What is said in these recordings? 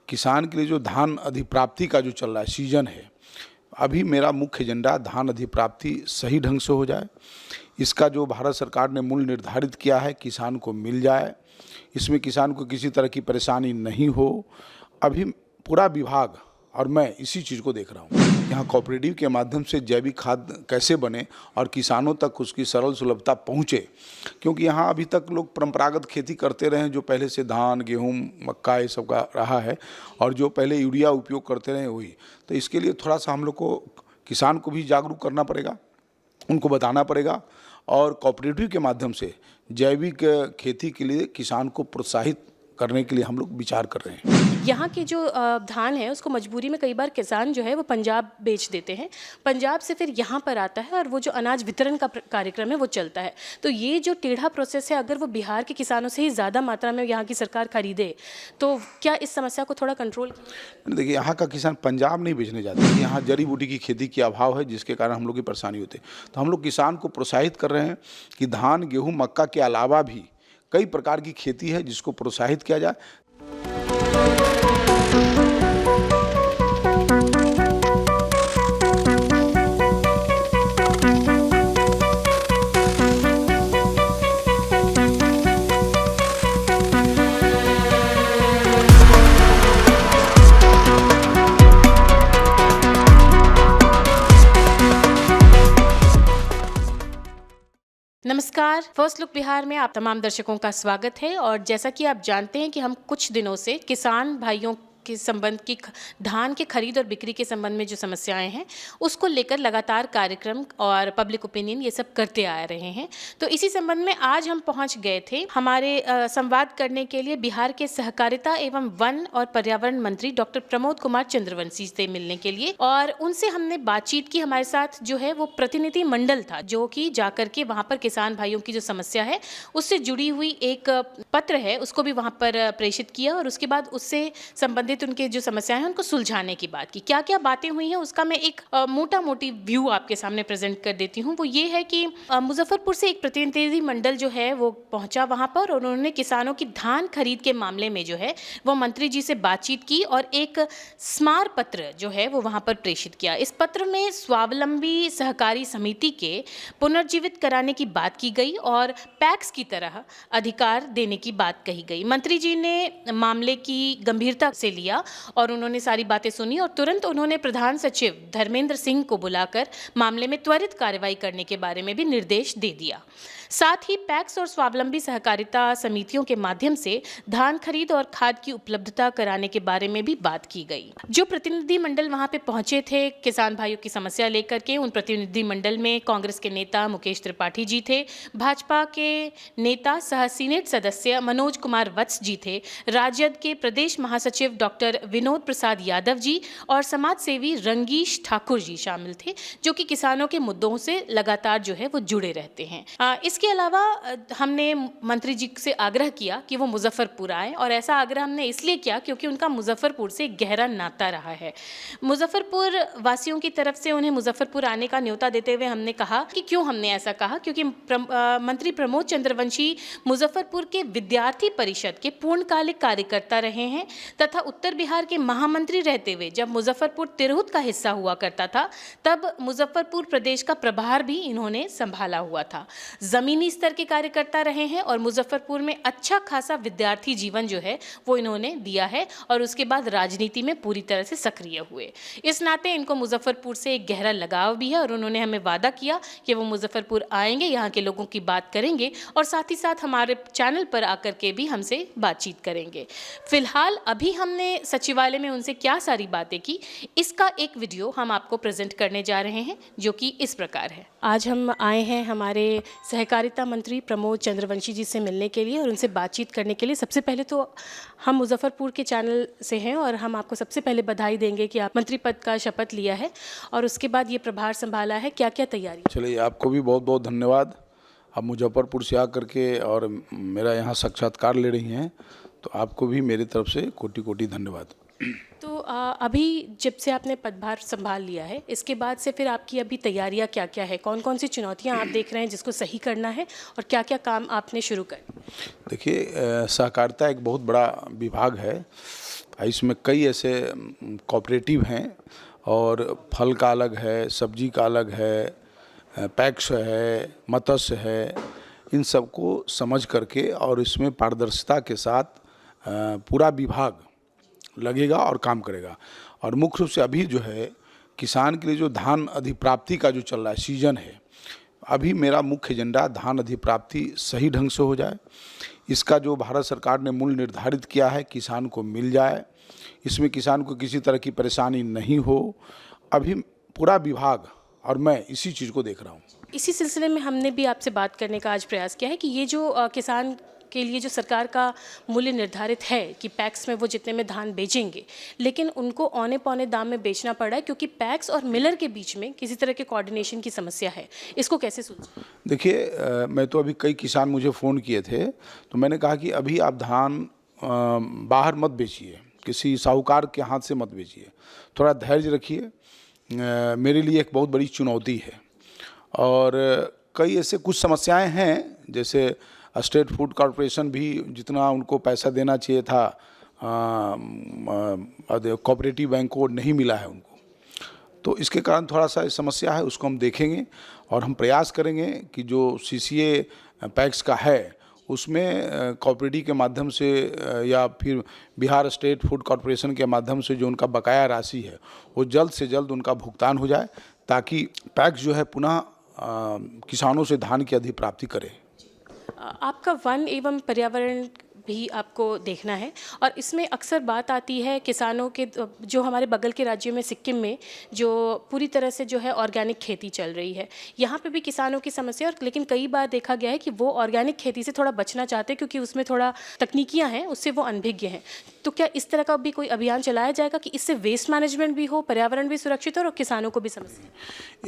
किसान के लिए जो धान अधिप्राप्ति का जो चल रहा है सीजन है, अभी मेरा मुख्य एजेंडा धान अधिप्राप्ति सही ढंग से हो जाए। इसका जो भारत सरकार ने मूल्य निर्धारित किया है किसान को मिल जाए, इसमें किसान को किसी तरह की परेशानी नहीं हो। अभी पूरा विभाग और मैं इसी चीज़ को देख रहा हूँ। यहाँ कोऑपरेटिव के माध्यम से जैविक खाद कैसे बने और किसानों तक उसकी सरल सुलभता पहुँचे, क्योंकि यहाँ अभी तक लोग परंपरागत खेती करते रहे जो पहले से धान गेहूँ मक्का ये सब का रहा है, और जो पहले यूरिया उपयोग करते रहे वही। तो इसके लिए थोड़ा सा हम लोग को किसान को भी जागरूक करना पड़ेगा, उनको बताना पड़ेगा, और कोऑपरेटिव के माध्यम से जैविक खेती के लिए किसान को प्रोत्साहित करने के लिए हम लोग विचार कर रहे हैं। यहाँ की जो धान है उसको मजबूरी में कई बार किसान जो है वो पंजाब बेच देते हैं, पंजाब से फिर यहाँ पर आता है और वो जो अनाज वितरण का कार्यक्रम है वो चलता है। तो ये जो टेढ़ा प्रोसेस है, अगर वो बिहार के किसानों से ही ज़्यादा मात्रा में यहाँ की सरकार खरीदे तो क्या इस समस्या को थोड़ा कंट्रोल? देखिए, यहाँ का किसान पंजाब नहीं बेचने जाते, यहाँ जड़ी बूटी की खेती की अभाव है जिसके कारण हम लोग की परेशानी होती है। तो हम लोग किसान को प्रोत्साहित कर रहे हैं कि धान गेहूँ मक्का के अलावा भी कई प्रकार की खेती है जिसको प्रोत्साहित किया जाए। नमस्कार, फर्स्ट लुक बिहार में आप तमाम दर्शकों का स्वागत है। और जैसा कि आप जानते हैं कि हम कुछ दिनों से किसान भाइयों के संबंध की धान के खरीद और बिक्री के संबंध में जो समस्याएं हैं उसको लेकर लगातार कार्यक्रम और पब्लिक ओपिनियन ये सब करते आ रहे हैं। तो इसी संबंध में आज हम पहुंच गए थे हमारे संवाद करने के लिए बिहार के सहकारिता एवं वन और पर्यावरण मंत्री डॉक्टर प्रमोद कुमार चंद्रवंशी से मिलने के लिए, और उनसे हमने बातचीत की। हमारे साथ जो है वो प्रतिनिधि मंडल था जो कि जाकर के वहाँ पर किसान भाइयों की जो समस्या है उससे जुड़ी हुई एक पत्र है उसको भी वहाँ पर प्रेषित किया, और उसके बाद उससे संबंधित उनके जो समस्याएं हैं उनको सुलझाने की बात की। क्या क्या बातें हुई हैं उसका मैं एक मोटा मोटी व्यू आपके सामने प्रेजेंट कर देती हूँ। वो ये है कि मुजफ्फरपुर से एक प्रतिनिधि मंडल जो है वो पहुंचा वहां पर, और उन्होंने किसानों की धान खरीद के मामले में जो है वो मंत्री जी से बातचीत की और एक स्मार पत्र जो है वो वहां पर प्रेषित किया। इस पत्र में स्वावलंबी सहकारी समिति के पुनर्जीवित कराने की बात की गई और पैक्स की तरह अधिकार देने की बात कही गई। मंत्री जी ने मामले की गंभीरता से लिया और उन्होंने सारी बातें सुनी, और तुरंत उन्होंने प्रधान सचिव धर्मेंद्र सिंह को बुलाकर मामले में त्वरित कार्रवाई करने के बारे में भी निर्देश दे दिया। साथ ही पैक्स और स्वावलंबी सहकारिता समितियों के माध्यम से धान खरीद और खाद की उपलब्धता कराने के बारे में भी बात की गई। जो प्रतिनिधि मंडल वहां पे पहुंचे थे किसान भाइयों की समस्या लेकर के, उन प्रतिनिधि मंडल में कांग्रेस के नेता मुकेश त्रिपाठी जी थे, भाजपा के नेता सह सीनेट सदस्य मनोज कुमार वत्स जी थे, राजद के प्रदेश महासचिव डॉक्टर विनोद प्रसाद यादव जी और समाज सेवी रंगीश ठाकुर जी शामिल थे, जो कि किसानों के मुद्दों से लगातार जो है वो जुड़े रहते हैं। इसके अलावा हमने मंत्री जी से आग्रह किया कि वो मुजफ्फरपुर आए, और ऐसा आग्रह हमने इसलिए किया क्योंकि उनका मुजफ्फरपुर से गहरा नाता रहा है। मुजफ्फरपुर वासियों की तरफ से उन्हें मुजफ्फरपुर आने का न्योता देते हुए हमने कहा कि क्यों हमने ऐसा कहा, क्योंकि मंत्री प्रमोद चंद्रवंशी मुजफ्फरपुर के विद्यार्थी परिषद के पूर्णकालिक कार्यकर्ता रहे हैं तथा उत्तर बिहार के महामंत्री रहते हुए जब मुजफ्फरपुर तिरहुत का हिस्सा हुआ करता था तब मुजफ्फरपुर प्रदेश का प्रभार भी इन्होंने संभाला हुआ था। जमीनी स्तर के कार्यकर्ता रहे हैं और मुजफ्फरपुर में अच्छा खासा विद्यार्थी जीवन जो है वो इन्होंने दिया है, और उसके बाद राजनीति में पूरी तरह से सक्रिय हुए। इस नाते इनको मुजफ्फरपुर से एक गहरा लगाव भी है, और उन्होंने हमें वादा किया कि वो मुजफ्फरपुर आएंगे, यहाँ के लोगों की बात करेंगे और साथ ही साथ हमारे चैनल पर आकर के भी हमसे बातचीत करेंगे। फिलहाल अभी हमने सचिवालय में उनसे क्या सारी बातें की, इसका एक वीडियो हम आपको प्रेजेंट करने जा रहे हैं जो कि इस प्रकार है। आज हम आए हैं हमारे सहकारिता मंत्री प्रमोद चंद्रवंशी जी से मिलने के लिए और उनसे बातचीत करने के लिए। सबसे पहले तो हम मुजफ्फरपुर के चैनल से हैं और हम आपको सबसे पहले बधाई देंगे कि आप मंत्री पद का शपथ लिया है और उसके बाद ये प्रभार संभाला है। क्या क्या तैयारी? चलिए, आपको भी बहुत बहुत धन्यवाद। आप मुजफ्फरपुर से आकर के और मेरा यहाँ साक्षात्कार ले रही हैं, तो आपको भी मेरी तरफ से कोटि कोटि धन्यवाद। तो अभी जब से आपने पदभार संभाल लिया है इसके बाद से फिर आपकी अभी तैयारियां क्या क्या है, कौन कौन सी चुनौतियां आप देख रहे हैं जिसको सही करना है और क्या क्या काम आपने शुरू कर? देखिए, सहकारिता एक बहुत बड़ा विभाग है इसमें कई ऐसे कोऑपरेटिव हैं और फल का अलग है, सब्जी का अलग है, पैक्स है, मत्स्य है। इन सबको समझ करके और इसमें पारदर्शिता के साथ पूरा विभाग लगेगा और काम करेगा। और मुख्य रूप से अभी जो है किसान के लिए जो धान अधिप्राप्ति का जो चल रहा है सीजन है, अभी मेरा मुख्य एजेंडा धान अधिप्राप्ति सही ढंग से हो जाए। इसका जो भारत सरकार ने मूल्य निर्धारित किया है किसान को मिल जाए, इसमें किसान को किसी तरह की परेशानी नहीं हो। अभी पूरा विभाग और मैं इसी चीज़ को देख रहा हूँ। इसी सिलसिले में हमने भी आपसे बात करने का आज प्रयास किया है कि ये जो किसान के लिए जो सरकार का मूल्य निर्धारित है कि पैक्स में वो जितने में धान बेचेंगे, लेकिन उनको औने पौने दाम में बेचना पड़ रहा है क्योंकि पैक्स और मिलर के बीच में किसी तरह के कोऑर्डिनेशन की समस्या है। इसको कैसे सुलझाएं? देखिए, मैं तो अभी कई किसान मुझे फ़ोन किए थे, तो मैंने कहा कि अभी आप धान बाहर मत बेचिए, किसी साहूकार के हाथ से मत बेचिए, थोड़ा धैर्य रखिए। मेरे लिए एक बहुत बड़ी चुनौती है और कई ऐसे कुछ समस्याएं हैं, जैसे स्टेट फूड कॉरपोरेशन भी जितना उनको पैसा देना चाहिए था कोऑपरेटिव बैंक को नहीं मिला है उनको, तो इसके कारण थोड़ा सा समस्या है, उसको हम देखेंगे और हम प्रयास करेंगे कि जो सीसीए पैक्स का है उसमें कोऑपरेटिव के माध्यम से या फिर बिहार स्टेट फूड कॉरपोरेशन के माध्यम से जो उनका बकाया राशि है वो जल्द से जल्द उनका भुगतान हो जाए, ताकि पैक्स जो है पुनः किसानों से धान की अधिप्राप्ति करे। आपका वन एवं पर्यावरण भी आपको देखना है और इसमें अक्सर बात आती है किसानों के, जो हमारे बगल के राज्यों में सिक्किम में जो पूरी तरह से जो है ऑर्गेनिक खेती चल रही है, यहाँ पे भी किसानों की समस्या। और लेकिन कई बार देखा गया है कि वो ऑर्गेनिक खेती से थोड़ा बचना चाहते हैं क्योंकि उसमें थोड़ा तकनीकियाँ हैं, उससे वो अनभिज्ञ हैं। तो क्या इस तरह का भी कोई अभियान चलाया जाएगा कि इससे वेस्ट मैनेजमेंट भी हो, पर्यावरण भी सुरक्षित हो और किसानों को भी समस्या?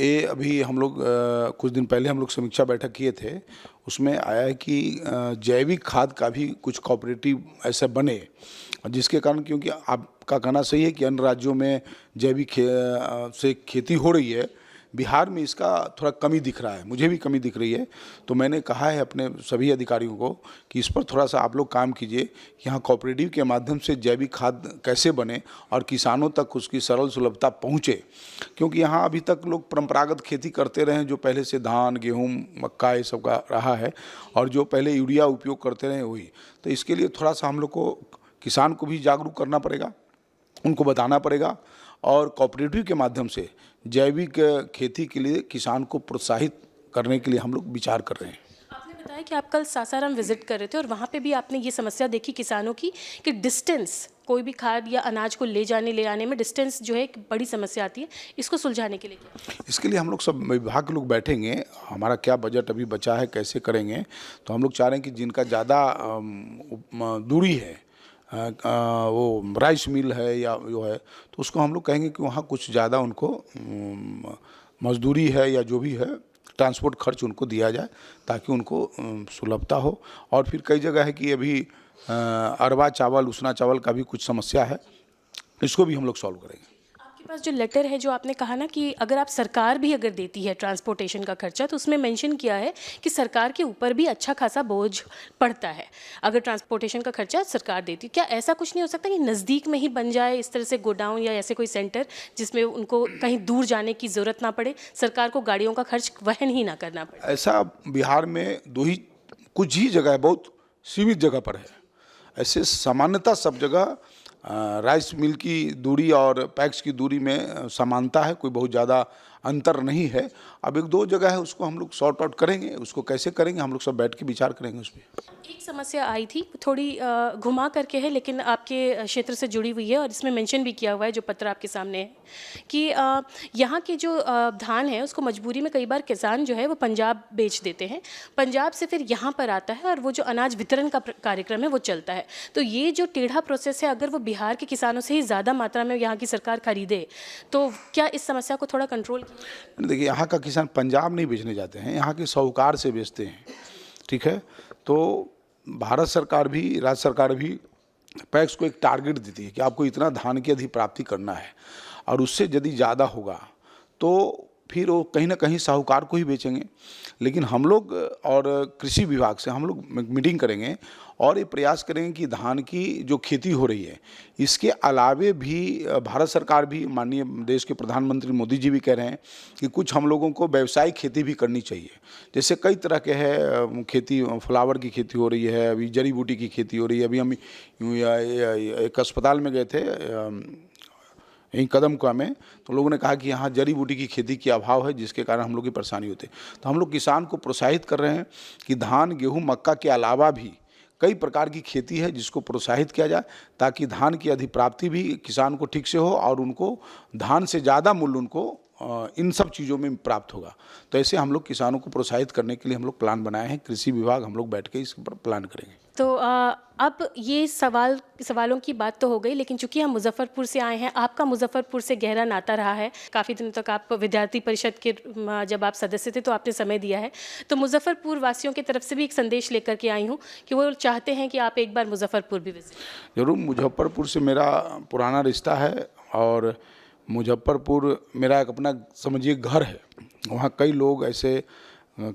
ये अभी हम लोग कुछ दिन पहले हम लोग समीक्षा बैठक किए थे, उसमें आया है कि जैविक खाद का भी कुछ कोऑपरेटिव ऐसे बने, जिसके कारण, क्योंकि आपका कहना सही है कि अन्य राज्यों में जैविक से खेती हो रही है, बिहार में इसका थोड़ा कमी दिख रहा है, मुझे भी कमी दिख रही है। तो मैंने कहा है अपने सभी अधिकारियों को कि इस पर थोड़ा सा आप लोग काम कीजिए कि यहाँ कोऑपरेटिव के माध्यम से जैविक खाद कैसे बने और किसानों तक उसकी सरल सुलभता पहुँचे, क्योंकि यहाँ अभी तक लोग परंपरागत खेती करते रहे, जो पहले से धान गेहूँ मक्का ये सब का रहा है, और जो पहले यूरिया उपयोग करते रहे वही। तो इसके लिए थोड़ा सा हम लोग को किसान को भी जागरूक करना पड़ेगा, उनको बताना पड़ेगा, और कोऑपरेटिव के माध्यम से जैविक खेती के लिए किसान को प्रोत्साहित करने के लिए हम लोग विचार कर रहे हैं। आपने बताया कि आप कल सासाराम विजिट कर रहे थे और वहाँ पे भी आपने ये समस्या देखी किसानों की कि डिस्टेंस, कोई भी खाद या अनाज को ले आने में डिस्टेंस जो है एक बड़ी समस्या आती है। इसको सुलझाने के लिए क्या? इसके लिए हम लोग सब विभाग के लोग बैठेंगे, हमारा क्या बजट अभी बचा है, कैसे करेंगे। तो हम लोग चाह रहे हैं कि जिनका ज़्यादा दूरी है, वो राइस मिल है या जो है, तो उसको हम लोग कहेंगे कि वहाँ कुछ ज़्यादा उनको मजदूरी है या जो भी है ट्रांसपोर्ट खर्च उनको दिया जाए, ताकि उनको सुलभता हो। और फिर कई जगह है कि अभी अरवा चावल, उसना चावल का भी कुछ समस्या है, इसको भी हम लोग सॉल्व करेंगे। आपके पास जो लेटर है, जो आपने कहा ना कि अगर आप सरकार भी अगर देती है ट्रांसपोर्टेशन का खर्चा, तो उसमें मेंशन किया है कि सरकार के ऊपर भी अच्छा खासा बोझ पड़ता है अगर ट्रांसपोर्टेशन का खर्चा सरकार देती है। क्या ऐसा कुछ नहीं हो सकता कि नज़दीक में ही बन जाए इस तरह से गोडाउन या ऐसे कोई सेंटर जिसमें उनको कहीं दूर जाने की ज़रूरत ना पड़े, सरकार को गाड़ियों का खर्च वहन ही ना करना पड़े? ऐसा बिहार में कुछ ही जगह है, बहुत सीमित जगह पर है। ऐसे सामान्यतः सब जगह राइस मिल की दूरी और पैक्स की दूरी में समानता है, कोई बहुत ज़्यादा अंतर नहीं है। अब एक दो जगह है, उसको हम लोग सॉर्ट आउट करेंगे, उसको कैसे करेंगे हम लोग सब बैठ के विचार करेंगे उस पर। एक समस्या आई थी, थोड़ी घुमा करके है, लेकिन आपके क्षेत्र से जुड़ी हुई है और इसमें मेंशन भी किया हुआ है जो पत्र आपके सामने है कि यहाँ के जो धान है उसको मजबूरी में कई बार किसान जो है वो पंजाब बेच देते हैं, पंजाब से फिर यहाँ पर आता है और वो जो अनाज वितरण का कार्यक्रम है वो चलता है। तो ये जो टेढ़ा प्रोसेस है, अगर वो बिहार के किसानों से ही ज़्यादा मात्रा में यहाँ की सरकार खरीदे तो क्या इस समस्या को थोड़ा कंट्रोल? देखिए, यहाँ का किसान पंजाब नहीं बेचने जाते हैं, यहाँ के साहूकार से बेचते हैं, ठीक है। तो भारत सरकार भी, राज्य सरकार भी पैक्स को एक टारगेट देती है कि आपको इतना धान की अधिप्राप्ति करना है, और उससे यदि ज़्यादा होगा तो फिर वो कहीं ना कहीं साहूकार को ही बेचेंगे। लेकिन हम लोग और कृषि विभाग से हम लोग मीटिंग करेंगे और ये प्रयास करेंगे कि धान की जो खेती हो रही है इसके अलावे भी भारत सरकार भी, माननीय देश के प्रधानमंत्री मोदी जी भी कह रहे हैं कि कुछ हम लोगों को व्यावसायिक खेती भी करनी चाहिए। जैसे कई तरह के है खेती, फ्लावर की खेती हो रही है, अभी जड़ी बूटी की खेती हो रही है। अभी हम एक अस्पताल में गए थे यहीं कदमकुआ में, तो लोगों ने कहा कि यहाँ जड़ी बूटी की खेती की अभाव है जिसके कारण हम लोग की परेशानी होती है। तो हम लोग किसान को प्रोत्साहित कर रहे हैं कि धान, गेहूँ, मक्का के अलावा भी कई प्रकार की खेती है जिसको प्रोत्साहित किया जाए, ताकि धान की अधिप्राप्ति भी किसान को ठीक से हो और उनको धान से ज़्यादा मूल्य उनको इन सब चीज़ों में प्राप्त होगा। तो ऐसे हम लोग किसानों को प्रोत्साहित करने के लिए हम लोग प्लान बनाए हैं। कृषि विभाग हम लोग बैठ के इस पर प्लान करेंगे। तो अब ये सवालों की बात तो हो गई, लेकिन चूंकि हम मुजफ्फरपुर से आए हैं, आपका मुजफ्फरपुर से गहरा नाता रहा है। काफ़ी दिनों तक आप विद्यार्थी परिषद के जब आप सदस्य थे तो आपने समय दिया है। तो मुजफ्फरपुर वासियों की तरफ से भी एक संदेश लेकर के आई हूँ कि वो चाहते हैं कि आप एक बार मुजफ्फरपुर भी विजिट। जरूर, मुजफ्फरपुर से मेरा पुराना रिश्ता है और मुजफ्फरपुर मेरा एक अपना समझिए घर है। वहाँ कई लोग ऐसे,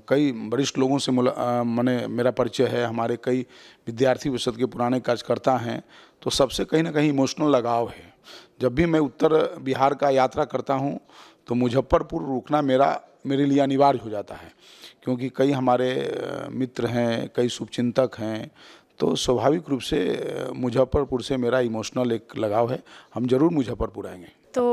कई वरिष्ठ लोगों से मैंने मेरा परिचय है। हमारे कई विद्यार्थी परिषद के पुराने कार्यकर्ता हैं, तो सबसे कहीं ना कहीं इमोशनल लगाव है। जब भी मैं उत्तर बिहार का यात्रा करता हूँ तो मुजफ्फरपुर रुकना मेरे लिए अनिवार्य हो जाता है, क्योंकि कई हमारे मित्र हैं, कई शुभचिंतक हैं। तो स्वाभाविक रूप से मुजफ्फरपुर से मेरा इमोशनल एक लगाव है। हम जरूर मुजफ्फरपुर आएंगे। तो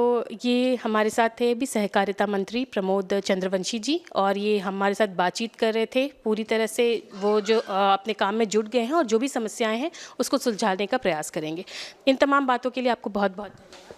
ये हमारे साथ थे अभी सहकारिता मंत्री प्रमोद चंद्रवंशी जी, और ये हमारे साथ बातचीत कर रहे थे। पूरी तरह से वो जो अपने काम में जुट गए हैं और जो भी समस्याएं हैं उसको सुलझाने का प्रयास करेंगे। इन तमाम बातों के लिए आपको बहुत बहुत धन्यवाद।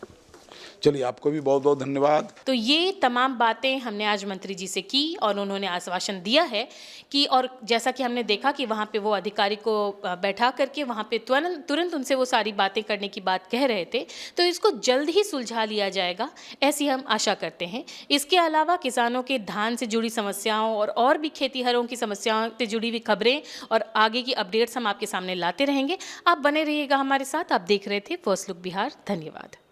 चलिए, आपको भी बहुत बहुत धन्यवाद। तो ये तमाम बातें हमने आज मंत्री जी से की और उन्होंने आश्वासन दिया है कि, और जैसा कि हमने देखा कि वहाँ पे वो अधिकारी को बैठा करके वहाँ पे तुरंत उनसे वो सारी बातें करने की बात कह रहे थे, तो इसको जल्द ही सुलझा लिया जाएगा, ऐसी हम आशा करते हैं। इसके अलावा किसानों के धान से जुड़ी समस्याओं और भी खेतीहरों की समस्याओं से जुड़ी हुई खबरें और आगे की अपडेट्स हम आपके सामने लाते रहेंगे। आप बने रहिएगा हमारे साथ। आप देख रहे थे फर्स्ट लुक बिहार। धन्यवाद।